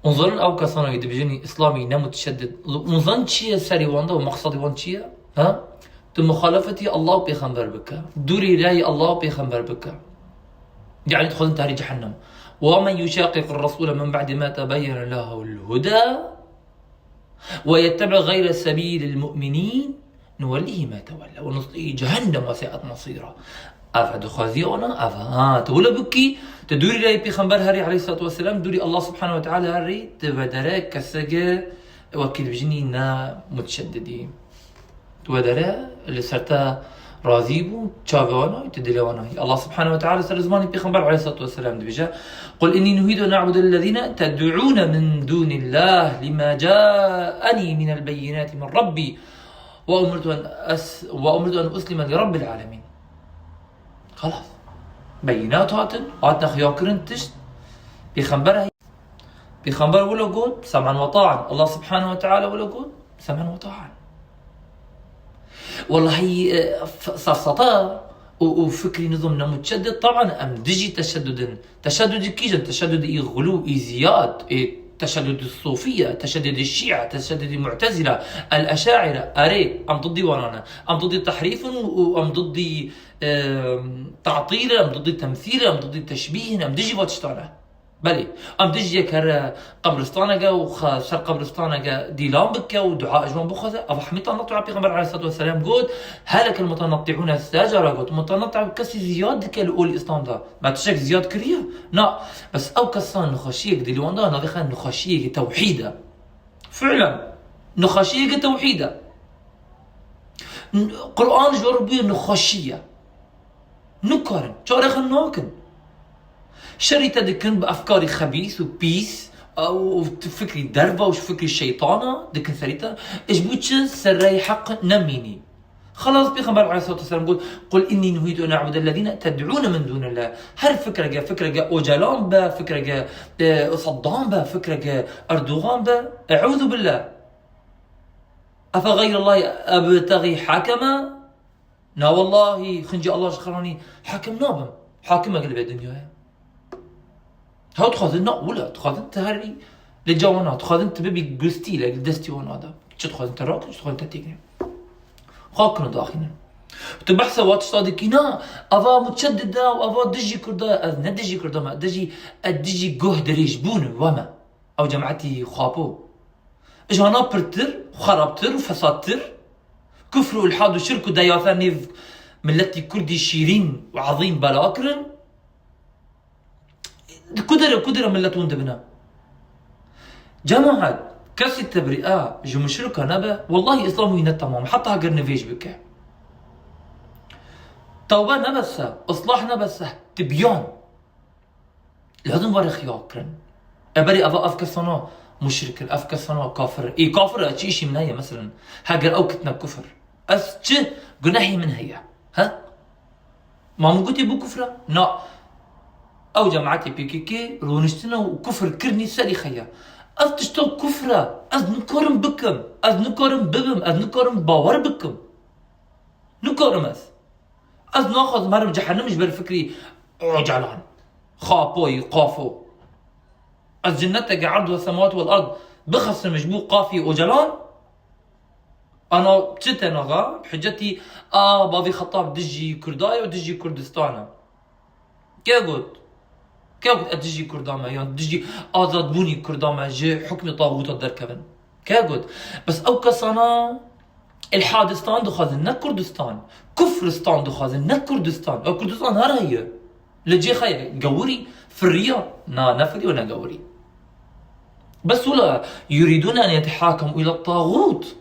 انظرن او كسانه يدبجني اسلامي متشدد انظن شيء سري وانده ومقصدي وان شيء ها مخالفتي الله بيخنبر بك دوري راي الله بيخنبر بك يعني تدخل انت هاري جهنم. ومن يشاقق الرسول من بعد ما تبين له الهدى ويتبع غير سبيل المؤمنين نوليه ما تولى ونصليه جهنم وساءت مصيره. أفا دخازيونا أفا تقول بكي تدوري راي بيخنبر هاري عليه الصلاة والسلام دوري الله سبحانه وتعالى هاري تبدراك كسجة وكيل بجني نا متشددين تودرا اللي صرتا راضيبو تشافوانا يتدلوانا الله سبحانه وتعالى سر زماني بيخنبر عليه الصلاة والسلام دبجا قل إني نريد أن أعبد الذين تدعون من دون الله لما جاءني من البينات من ربي وأمرت أن أسلم لرب العالمين. خلاص بينات هاتن هاتنا خياكرن تشت بيخنبر ولا قول سمعا وطاعا الله سبحانه وتعالى ولا قول سمعا وطاعا. والله هي صفصطة وفكري نظمنا متشدد طبعا ام دجي تشدد كيجن تشدد غلو زياد تشدد الصوفية تشدد الشيعة تشدد المعتزلة الأشاعرة أري أم ضدي ورانا أم ضدي تحريف وأم ضدي تعطيل أم ضدي تمثيل أم ضدي تشبيه أم دجي واتشتانا بلي ام دجي كر قبرستانه وخسر قبرستانه ديلان بك ودعاء جوان بخذ ابو حميد نطلع بيغمبر عليه الصلاه والسلام قلت هلك المتنطعون الساجره قلت متنطع كسي زياد كل اول اسلام ده ما تشك زياد كريه نا بس او كسان نخشيك ديلوان ده نضيخ نخشيك توحيده فعلا نخشيك توحيده قران جربي نخشيه نكرن شارخ النوكن شريطة دكن بأفكاري خبيث وبيس أو فكري دربة وش فكري الشيطانة دكن سريطة إيش بوتش سراي حق نميني خلاص بيغمبر عليه الصلاة والسلام يقول قل إني نهيت أن أعبد الذين تدعون من دون الله. هل فكرة جا أوجلان با فكرة جا صدام با فكرة جا أردوغان با أعوذ بالله أفغير الله أبتغي حكما نا والله خنجي الله شخراني حاكم نابم حاكم أقلب الدنيا هاو تخاذن ولا تخاذن تهري للجوانات تخاذن تبي قستي لك دستيون هذا شو تخاذن تراك شو تخاذن تتيجي خاكنا داخلنا تبحث واتش صادقينا افا متشدده وافا دجي كردا از ندجي كردا ما دجي جهد ريجبون وما او جماعتي خابو اجانا برتر وخربتر وفسادتر كفر والحاد وشرك ودياثاني ملتي كردي شيرين وعظيم بلاكرن كدر ملتون دبنا جماعة كسي التبرئة جو مشركة نبا والله إسلامي نتمام حتى هاجر نفيج بك توبة نبسة إصلاح نبسة تبيان لازم ورخ ياكرن أبري أبا أفكسنا مشرك أفكسنا كافر كافر أشي من هي مثلا هاجر أو كتنا كفر أسج جناحي من هي ها ما مقولتي بو كفرة نا او جماعتي بيكيكي رونشتنا وكفر كرني سالي خيا از تشتو كفرة از نكرم بكم از نكرم ببم از نكرم باور بكم نكرم از ناخذ مرم جهنم جبر فكري عجلان خابوي قافو از جنتك عرض السماوات والارض بخص مجبو قافي وجلان انا تتنغا بحجتي بابي خطاب دجي كرداي ودجي كردستانا كيف قلت كيف أدجي كردامة يعني دجي آزاد بوني كردامة جي حكم طاغوت الدركبن كيف قلت بس أو كسانا الحادستان دخازن نك كردستان كفرستان دخازن نك كردستان أو كردستان هر هي لجي خير قوري فريا نفري ولا قوري بس ولا يريدون أن يتحاكموا إلى الطاغوت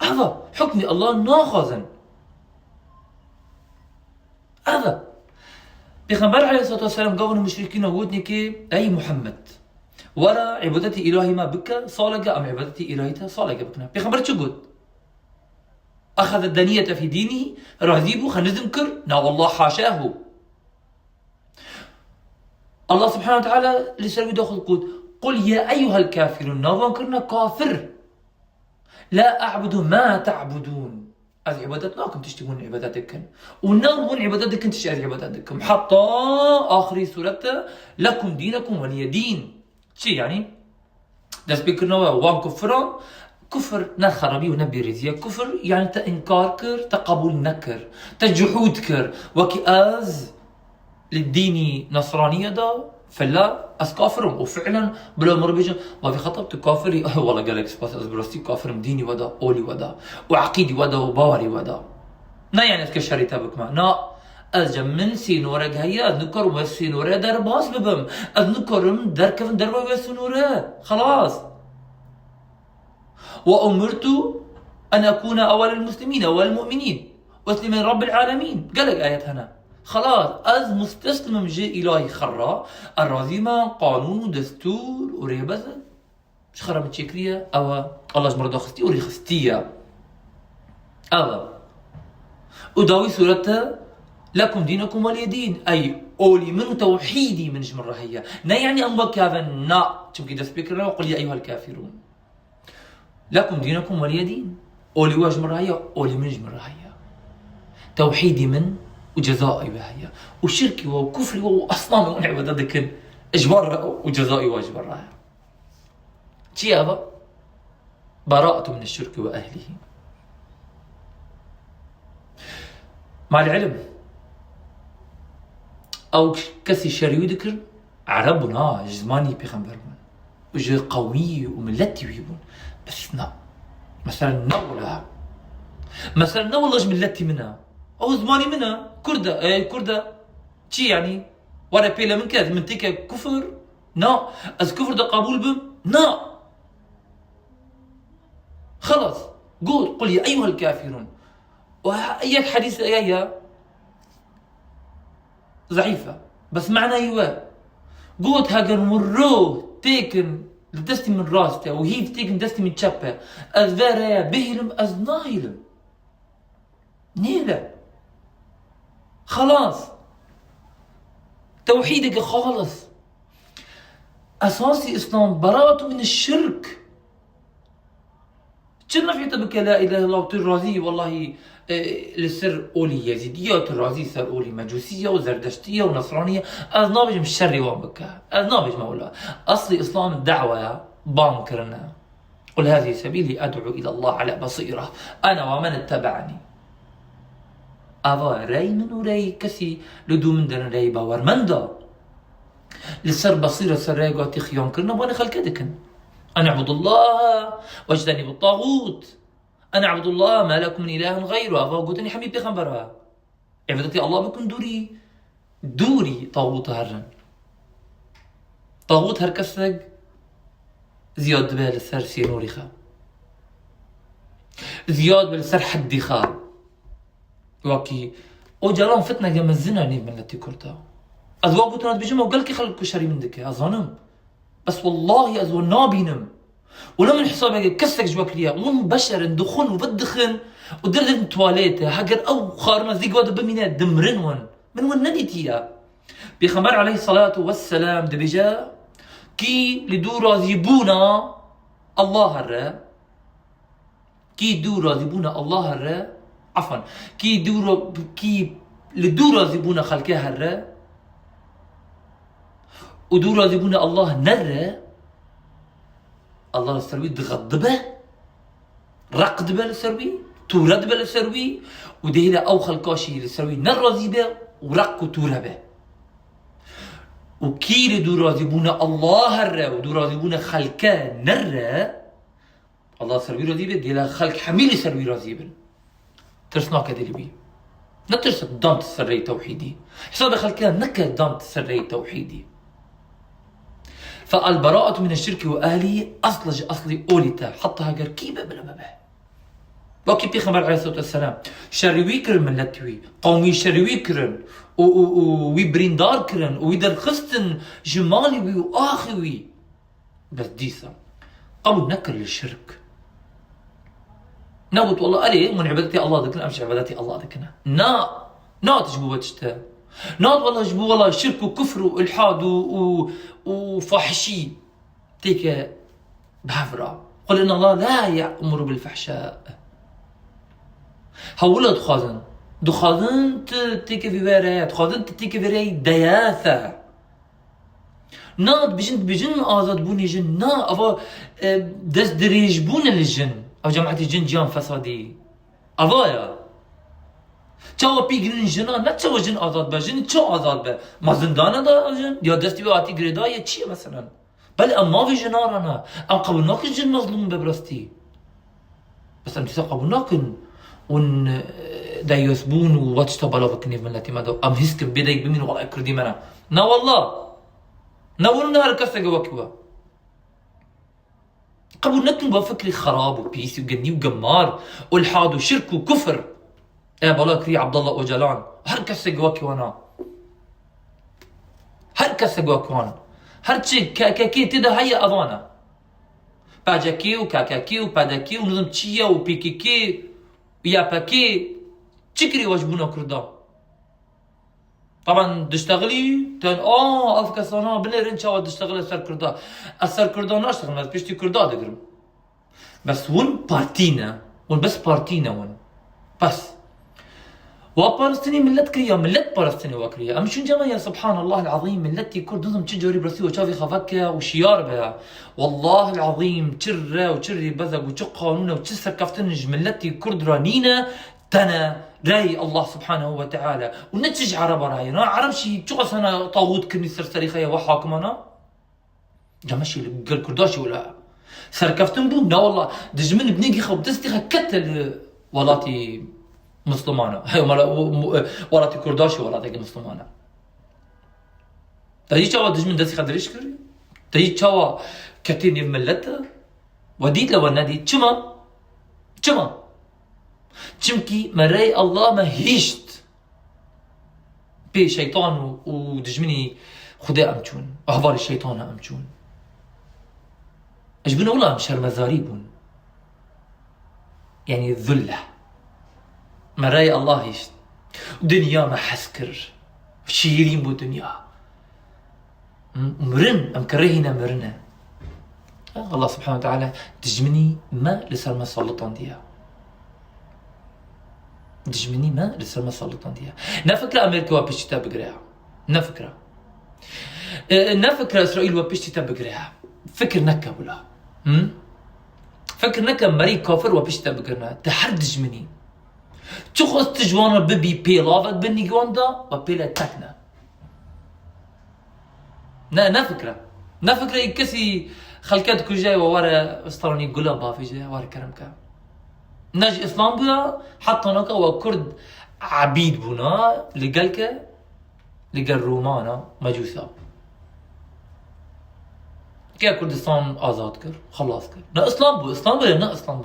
هذا حكم الله ناخذن هذا بيغمبر عليه الصلاة والسلام قالوا المشركين ودني كي أي محمد ولا عبادتي إلهي ما بك صالقة أم عبادتي إلهيتها صالقة بكنا بيغمبر شو قلت أخذ الدنية في دينه راذيبه خنذكر نا والله حاشاه الله سبحانه وتعالى لسلوي داخل قل يا أيها الكافرون نظن كافر لا أعبد ما تعبدون هذه عبادات لا كنت تشتغلون عباداتكم ونظن عباداتكم تشتغل عباداتكم حتى آخر سورة لكم دينكم ولي دين شي يعني دست بكرنا وان كفران كفر نخربي ونبيريزيا كفر يعني تإنكار كر تقبول نكر تجحود كر وكي أز للديني نصرانية دا فلا أسكافرهم وفعلا بلا مربيجا ما في خطب تكافري والله قالك سباس أزبرستي كافرم ديني ودا أولي ودا وعقيدي ودا وباوري ودا نا يعني أسكشري تابك ما نا أزجم من سينورك هيا أذنكر وسينورة در باس ببم أذنكرم در كفن در وسينورة خلاص وأمرت أن أكون أول المسلمين أول المؤمنين وأسلم من رب العالمين قالك آيات هنا خلاص أز مستسلم جي إلهي خرا الرازيما قانون ودستور وريبز مش خرا متشكرية أو الله جمرة خستي وري خستية أو وداوي سورة لكم دينكم ولي دين أي أولي من توحيدي من جمرة هي نا يعني أنبك هذا نا تبكي دسبيكرنا وقل يا أيها الكافرون لكم دينكم ولي دين أولي واج مرة هي أولي من جمرة هي توحيدي من وجزائي بهاي وشركي وكفري وأصنامي ونعبدتك إجبار وجزائي واجب الراية شي هذا براءة من الشرك وأهله مع العلم أو كسي شريو ذكر عربنا جزماني بيغمبرون وجه قومي وملتي ويبون بس نا مثلا نولا مثلا نولا ملتي منها أو زماني منها كردة كردة شي يعني ولا بيلا من كذا من تيكا كفر نا از كفر ده قبول بم نا خلاص قل يا أيها الكافرون وأيك حديث آية ضعيفة بس معنى أيوة قلت هاجر مروه تيكن دستي من راسته وهي تيكن دستي من شابه از فيرا بهلم از ناهلم نيلة خلاص توحيدك خالص أساسي إسلام براءة من الشرك كنا في تبك لا إله إلا الله وترازي والله لسر أولي يزيدية وترازي سر أولي مجوسية وزردشتية ونصرانية أذنابج مش شري وامبكا أذنابج مولا أصلي إسلام الدعوة بانكرنا قل هذه سبيلي أدعو إلى الله على بصيرة أنا ومن اتبعني أفا راي من وراي كسي لدو من دن راي باور من دا لسر بصيرة سر راي قاتي خيان كرنا وانا خلقتكن أنا أعبد الله واجتنب الطاغوت أنا أعبد الله ما لكم من إله غيره أفا قلتني حبيب بيغمبرها عبدتي الله بكون دوري طاغوت هرن طاغوت هركسك زياد بها لسر سينوري خا زياد بالسر حدي خا وكي او جالون فتنة جم الزنا نيب من التي كرتا أزوا قلتنا بجمع وقال كي خلق كشري من دكي أظنم بس والله أزوا نابينم ولا من حسابك كسك جواك ليا ومن بشر دخون وبدخن ودردن تواليته هاجر أو خارنا زي قواد بمينات دمرن من نديتيا بيخمر عليه الصلاة والسلام دبجا كي لدو راضيبونا الله الرا كي دو راضيبونا الله الرا عفوا كي لدو راضيبونا خلقها الرا ودو راضيبونا الله نرى الله السروي تغضبه رقدبه للسروي توردبه للسروي ودينا أو خلقاشي للسروي نرازيبه ورق وتوربه وكي لدو راضيبونا الله الرا ودو راضيبونا خلقه نرى الله سروي راضيبه ديلا خلق حميل سروي راضيبه ترسناك ديلي بي نترس دامت السري توحيدي حساب خلقه نكا دامت السري توحيدي فالبراءة من الشرك وأهله أصلي أوليتا حطها قال كيبا بلا بابا وكي بيخمر عليه الصلاة والسلام شروي كرن من لتوي قومي شروي كرن ويبريندار كرن ويدر خستن جمالي وآخوي بس ديسا قالوا نكر للشرك نوت والله قالي من عبادتي الله ذكنا أمشي عبادتي الله ذكنا نا تجبوه تشتا ناض والله جبوا والله شرك وكفر والحاد وفحشي تيك بهفرة قل إن الله لا يأمر بالفحشاء هؤلاء دخاذن تيك في برايات دخاذن تيك في راي دياثة ناد بجن آزاد بوني جن نا أفا دست دريج بون الجن أو جماعة الجن جان فسادي أفايا چاوا بيجرين جنا نه چاوا جن آزاد به جن چا آزاد به ما زندانه دا جن یا دستی به آتی گریدا یا چیه مثلا بل اما في جنا رانا ام قبول ناكن جن مظلوم ببرستي بس ام تسا قبول ناكن ون دا يسبون واتش تبالا بكني من التي ما ام هسكم بيدك بمين والله كردي منا نا والله نورنا هركسة جواكوا قبل نكن بفكري خراب وبيسي وجني وجمار والحاد وشرك وكفر بالا كري عبد الله اوجلان هركسة جواكوا انا هركسة جواكوان هرشي كاكاكي تدا هيا اضانا باجاكي وكاكاكي وباداكي ونظم تشيا وبيكيكي وياباكي تشكري واجبونا كردا طبعا تشتغلي افكا صنع بنر ان شاء الله تشتغل السر كردا السر كردا ناشتغل بس بيشتي كردا دقرم بس ون بارتينا ون بس بارتينا ون بس وبالستيني ملت كريا ملت بالستيني وكريا شون جما يا سبحان الله العظيم ملتي كرد دوزم تجوري برسي وشافي خفكة وشيار بها والله العظيم تشرة وتشري بذق وتش قانونه وتشسر كفتنج ملتي كرد رانينا تنا راي الله سبحانه وتعالى ونتج عرب راينا عرب شي تشغل انا طاغوت كني سرسري خيا وحاكم انا جمشي قال كرداشي ولا سركفتن بون لا والله دجمن بنيجي خو دستي كتل ولاتي مسلمانه هي ولاتي كرداشي ولاتي مسلمانه تجي تشوا دجمن دستي خدريش كري تجي تشوا كتين يملتها وديت لو نادي تشما چمكي مري الله ما هيشت بي شيطان ودجمني خدا امچون احوال الشيطان امچون اجبنا والله مشار مزاريبون يعني الذلة مري الله هيشت دنيا ما حسكر شيرين بو دنيا مرن ام كرهنا مرنا الله سبحانه وتعالى تجمني ما لسر ما سلطان ديها دجمني ما لسه ما سلطان ديها نفكرة أمريكا وبيشتي بقريها نفكرة إسرائيل وبيشتي بقريها فكر نكا ولا فكر نكا مري كافر وبيشتي بقرنا تحر دجمني تخص تجوانا ببي بيلافت بني جواندا وبيلا تكنا نفكرة يكسي خلكات كل جاي وورا استراني قلبها في جاي ورا كرمكا ناجي اسلام بودا حتى هناك وكرد عبيد بونا لقالك لقال رومانا مجوسا كي كردستان آزاد كر خلاص كر نا اسلام بو ولا نا اسلام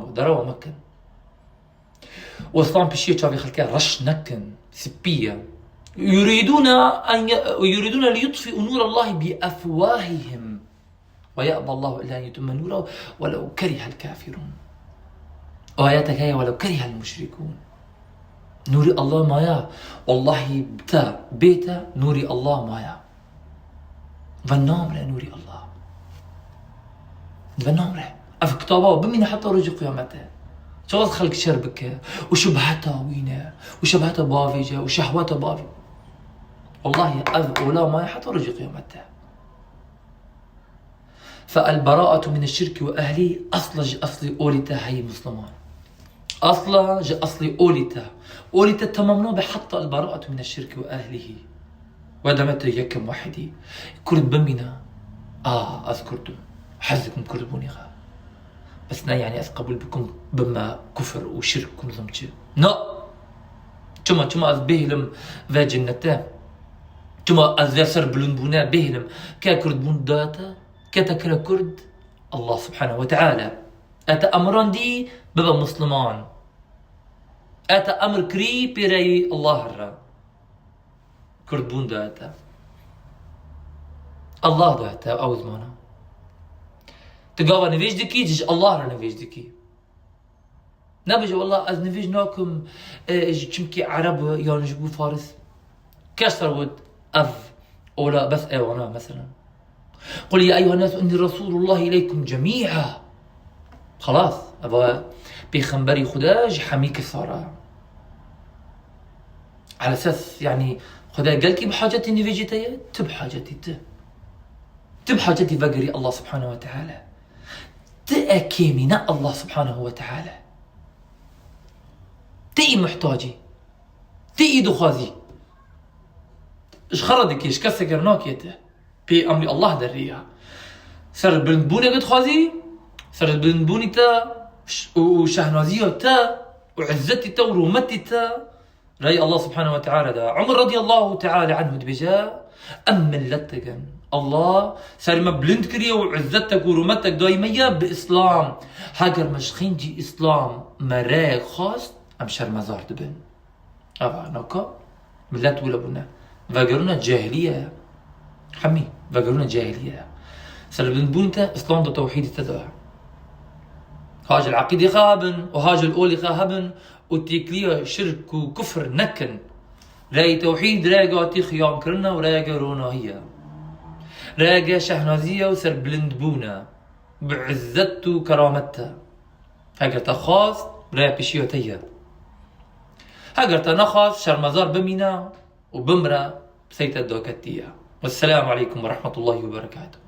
بو دروا مكن واسلام بشي تشافي خلكا رش نكن سبية يريدون ليطفئوا نور الله بأفواههم ويأبى الله إلا أن يتم نوره ولو كره الكافرون آياتك هي ولو كره المشركون نوري الله مايا والله بيتا نوري الله مايا فالنامرة نوري الله فالنامرة أف كتابه بمين حتى رجع قيامته شو خلق شربك وشبهتها وينه وشبهتها بافيجة وشهوتها بافي والله أذ ولا مايا حتى رجع قيامته فالبراءة من الشرك وأهله أصلي أوليتا هي مسلمان أصلي أوليتا تمامنا بحتى البراءة من الشرك وأهله ودمت يكم وحدي كرد بمنا أذكرتم حزكم كرد بونيغا بس نا يعني أثقبل بكم بما كفر وشرك ونظمتش كما أذبهلم في جنته كما أذسر بلون بونا بهلم كرد بون داتا كتكر كرد الله سبحانه وتعالى أتا أمران دي بابا مسلمان أتا أمر كري بيري الله الرا كرد بون داتا الله داتا أو زمانا تقاوى نفيج دكي جيش الله را نفيج دكي نبجي والله أز نفيج ناكم كمكي عرب يعني جبو فارس كسر ود أف أولا بس أيوانا مثلا قل يا أيها الناس إني رسول الله إليكم جميعا خلاص أبا بيخنبري خداج حميك صار على أساس يعني خدا قال كي بحاجتي نفيجيتايا تب حاجتي تب حاجتي فقري الله سبحانه وتعالى تأكيمنا الله سبحانه وتعالى تي محتاجي تي دخازي اش خردك ايش كسر ناكيته بي امري الله دريها سر بنبوني قد خازي سر بنبوني تا وشهنازيه تا وعزتي تا ورومتي تا رأي الله سبحانه وتعالى دا عمر رضي الله تعالى عنه دبجا أمن لتقن الله سر ما بلند كريا وعزتك ورومتك دايمية بإسلام هاجر مشخين جي إسلام مراك خاص أمشر مزار دبن أبا نوكا ملت ولا بنا فاقرونا جاهلية حمي فاقرونا جاهلية سر بنبونتا إسلام دا توحيد تدعى هاج العقيدة خابن وهاج الأولي خابن وتيكليا شرك وكفر نكن راي توحيد راقا تيخيام كرنا وراقا رونا هي راقا شهنازية وسر بلندبونا بعزته وكرامته هاقرتا خاص راي بشيوتيا هاقرتا نخاص شرمزار بمينا وبمرا بسيطة دوكتية والسلام عليكم ورحمة الله وبركاته.